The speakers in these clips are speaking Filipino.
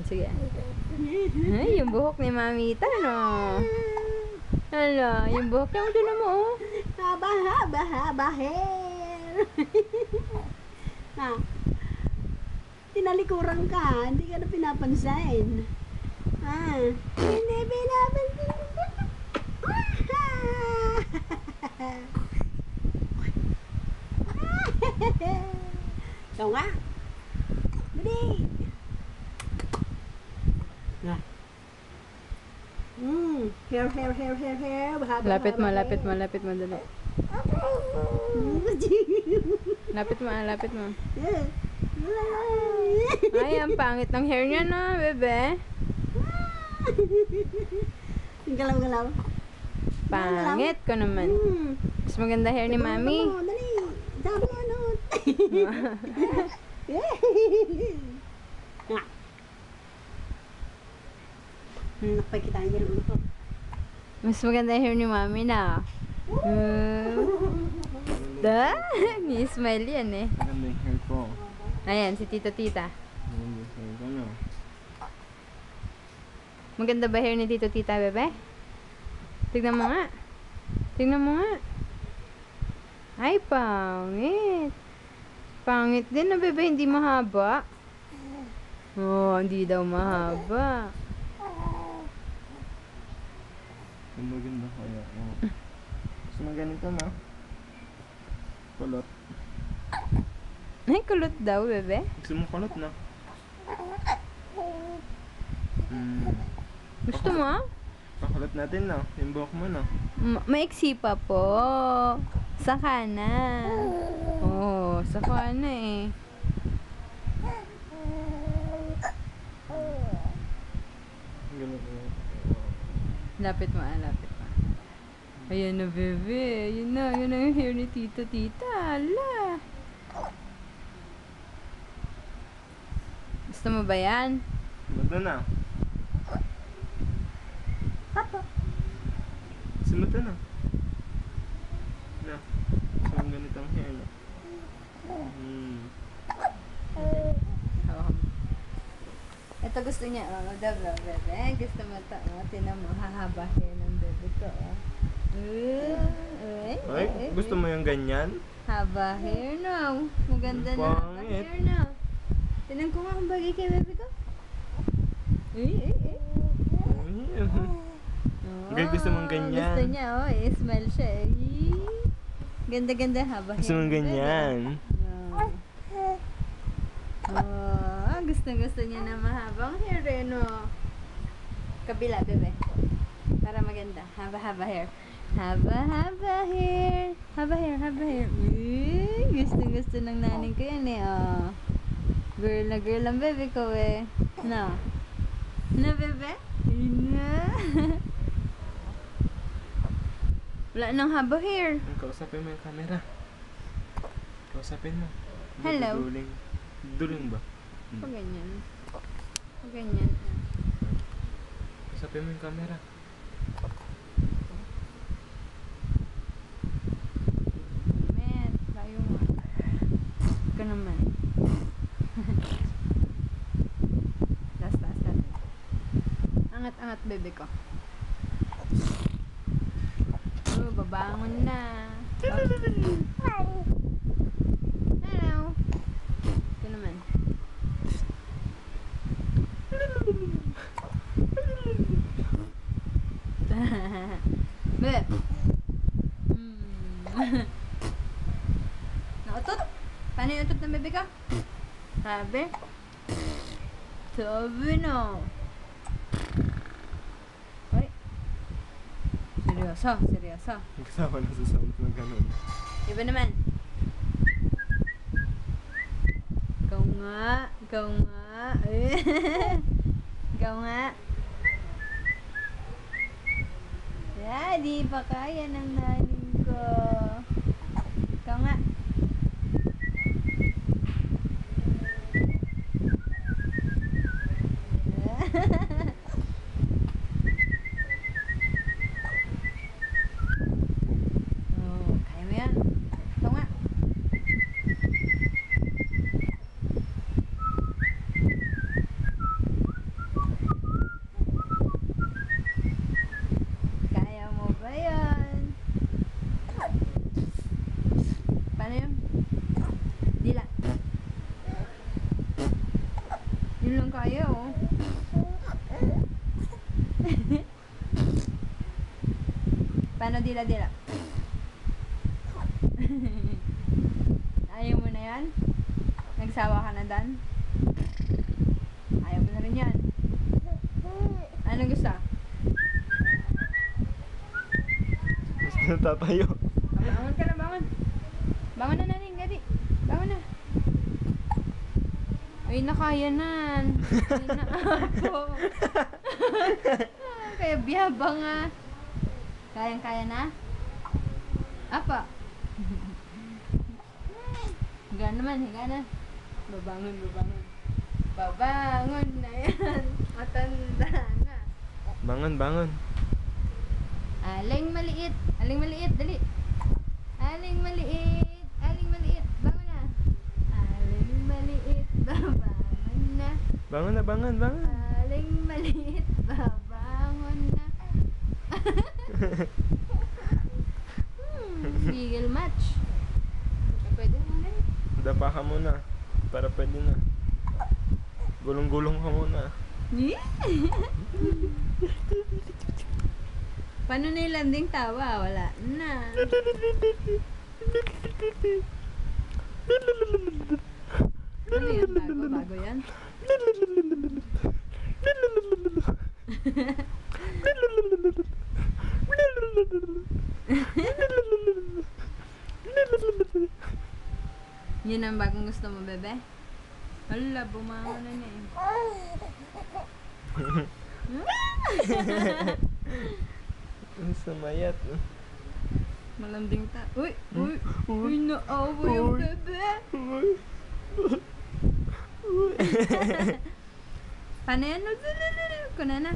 Sige. Ay, yung buhok ni Mamita, no? Hala, yung buhok niya, doon mo, oh. Haba hair. Na, tinalikuran ka, hindi ka na pinapansin. Hindi pinapansin. Ikaw nga. Dali. Na. Hair. Lapit mo, dali. Lapit mo. Ay, ang pangit ng hair niya, no, bebe? Galaw-galaw. Pangit ko naman. Mas maganda hair ni Mami. Dali. Sabi ano. Nakapagkitaan niya rin ito. Mas maganda hair ni Mami na. Da? Ni-smile yan eh. Maganda yung hair ko. Ayan, si Tito Tita. Maganda yung hair ko, no? Maganda ba hair ni Tito Tita, bebe? Tignan mo nga. Ay, pangit. Pangit din na, bebe. Hindi mahaba. Oh, hindi daw mahaba. Maganda kaya. Oh. Gusto mo ganito, no? Kulot. Ay, kulot daw, bebe. Gusto mo kulot, no? Gusto mo? Pakulot natin, no? Yung buhok mo, no? Maiksi pa po. Saka na. Oh, saka na eh. Ganito. Lapit mo. Ayan na, bebe. Yun na yung hair ni Tito Tita. Ala. Gusto mo ba yan? Ito na. Sumuto na. Na. So, ang ganitong hair, no? Hawak mo. Ito gusto niya, oh, diba, bebe? Gusto mo ito, oh. Tinan mo, hahaba hair ng bebe ko, oh. Ay, gusto mo yung ganyan? Haba hair, no? Maganda na haba Pangit. hair, no? Tinan ko nga kung bagay kay bebe ko. Ay, gusto mong ganyan? Gusto niya, oh. Smile siya, eh. Ganda-ganda haba hair. Gusto mong ng bebe. ganyan? Gusto niya na mahabang hair, eh, no? Kabila, bebe. Para maganda. Haba hair. Haba hair. Gusto ng naning ko yan, eh, oh. Girl na girl ang bebe ko, eh. No? Na, bebe? Na. Wala nang haba hair. Kausapin mo yung camera. Kausapin mo. Hello. Duling ba? Pag ganyan. Kausapin mo yung camera. Met, layo mo. Ika naman. Taas. Angat, bebe ko. Oh, babangon na. Hello. Ito naman. Bebe. Nautot? Paano yung utot ng bebe ko? Sabi? Sabi no. Ay. Seryoso. Kasama na sa sound ng ganun. Iba naman. Ikaw nga. Ikaw nga. Di pa kaya ng nanin ko. Ikaw nga. Kaya mo yan. Ikaw nga. Yun lang kaya, oh. Paano dila-dila? Ayaw mo na yan? Nagsawa ka na, Dan? Ayaw mo na rin yan. Anong gusto? Gusto na tatayo. Bangon ka na, bangon. Bangon na, naning, gadi. Bangon na. Ay, nakaya na. Ay, na ako. Kaya biyabang nga. Kayang-kaya na? Apa? Higa naman, higa na. Babangon, babangon. Babangon na yan. Matanda na. Bangon, bangon. Aling maliit. Aling maliit, dali. Aling maliit. Aling maliit. Bangon na. Aling maliit. Babangon na. Bangon na, bangon, bangon. Aling maliit. Babangon na. Bigel match. Pwede mo na. Dapa ka muna. Para pwede na. Gulong-gulong ka muna. Paano na yung landing tawa? Wala na. Ano yan? Bago? Bago yan? Yun ang bagong gusto mo, bebe? Hala, bumangon na niya eh. Ang sumayat. Malanding ta. Uy! Uy! Uy! Naawa yung bebe! Paano yan? Kuna na.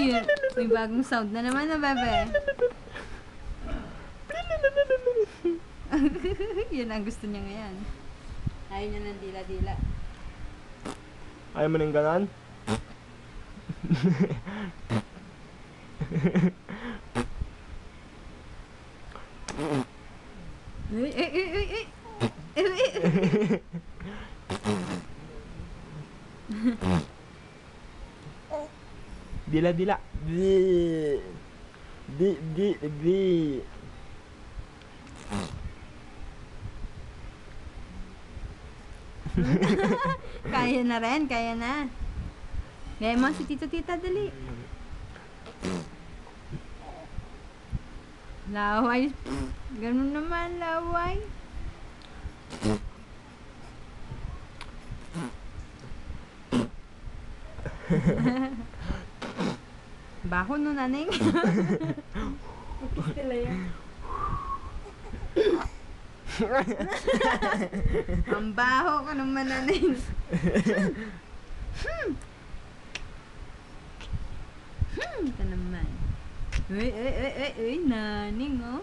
Yun. May bagong sound na naman na, bebe. Yun ang gusto niya ngayon. Ayaw niya ng dila-dila. Ayaw mo nang ganan? Uy, uy, uy, uy, uy. Dila-dila. Di. Kaya na rin, kaya na. Gaya mo si tito-tita, dali. Laway. Ganun naman, laway. Baho no, naneng. Sila yan. Ang baho ka naman, naneng. Ito naman. Uy, naning, oh.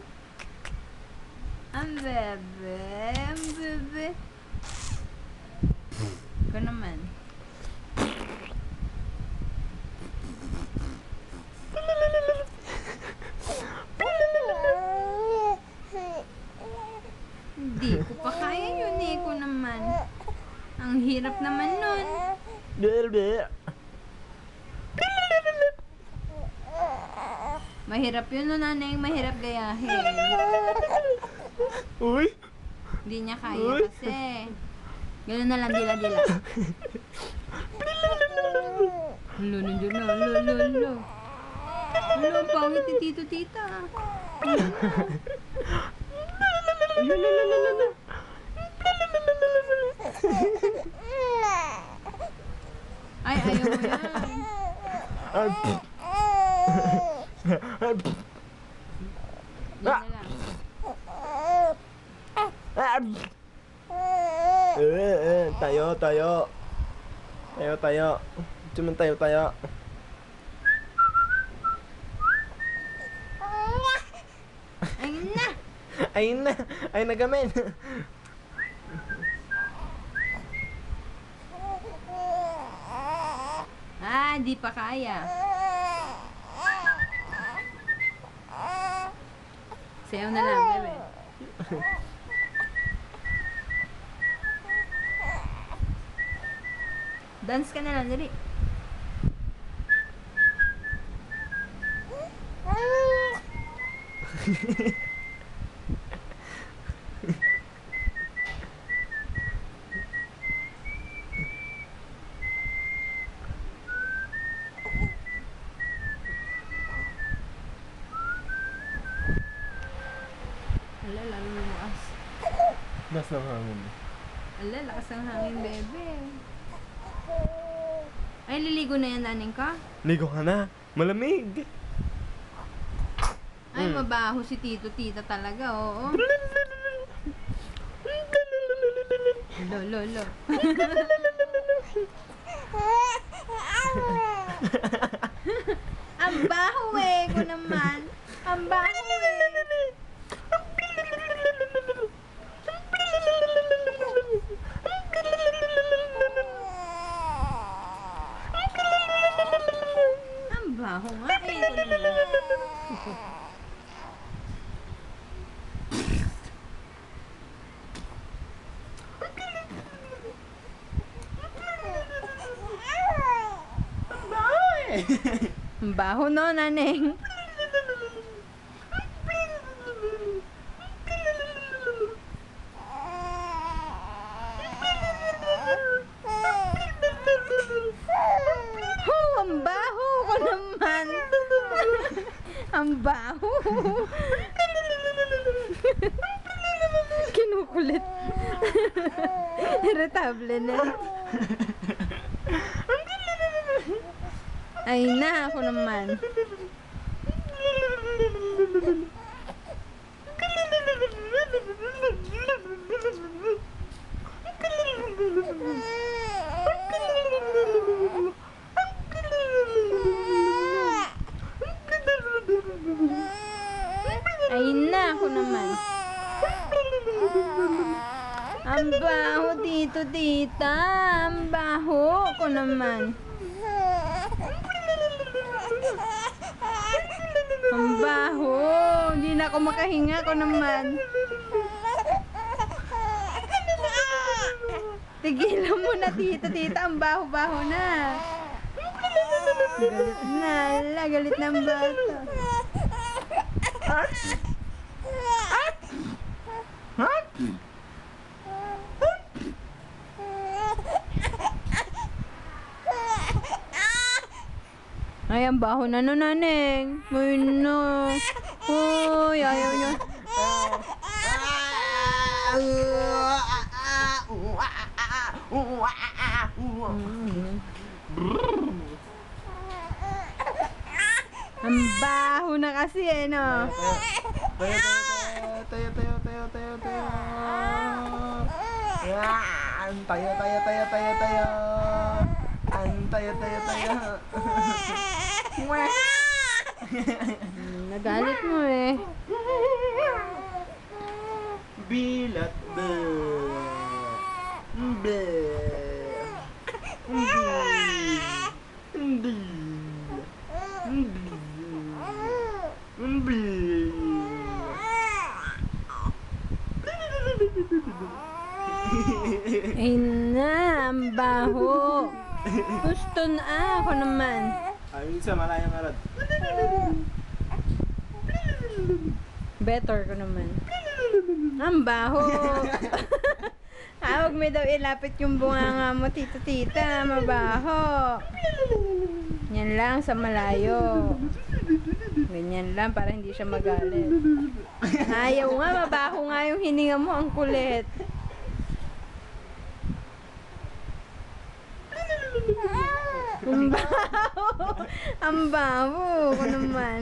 Ang bebe. Ito naman. Hindi ko pa kaya yun eh, ko naman. Ang hirap naman nun. Mahirap yun no, nanay. Mahirap gayahin. Uy! Hindi niya kaya kasi. Gano'n na lang, dila-dila. Lulo, nandiyan na. Lulo. Lulo, ang pangit ni tito-tita. Lulo. Ay, ayaw mo yan. Yan na lang. Tayo. Cuman tayo. Ayun na gamen. Di pa kaya. Sayaw na lang, bebe. Dance ka na lang, dali. Ala, lalo lumakas. Mas ng hangin. Ala, lakas ng hangin, bebe. Ay, liligo na yan, naning ka? Ligo ka na. Malamig. Ay, mabaho si Tito, Tita talaga, oo. Lo, lo, lo. Ang baho eh, ko naman. Ang baho eh. Ang baho nga eh, ko naman. Ang baho no, naneng. Ang baho ko naman. Ang baho. Kinukulit. Irritable na. Ay na, ako naman. Ay na, ako naman. Ang baho dito, tita. Ang baho ko naman. Ang baho. Hindi na ako makahinga ko naman. Tigilan mo na, tita, tita. Ang baho-baho na. Galit na. Ala, galit na ang bata. Ay, ang baho na no, naneng. Ay, no. Uy, ayaw niya. Ang baho na kasi eh, no? Tayo. Tayo. Nagalit mo eh. Bilat ba? Ay na, ang baho. Gusto na ako naman. Ayun sa malayang arad. Better ko naman. Ang baho. Huwag mo daw ilapit yung bunganga mo, tita-tita. Mabaho. Yan lang sa malayo. Ganyan lang para hindi siya magalit. Ayaw nga, mabaho nga yung hininga mo. Ang kulit. Ang baho. Ang baho ko naman.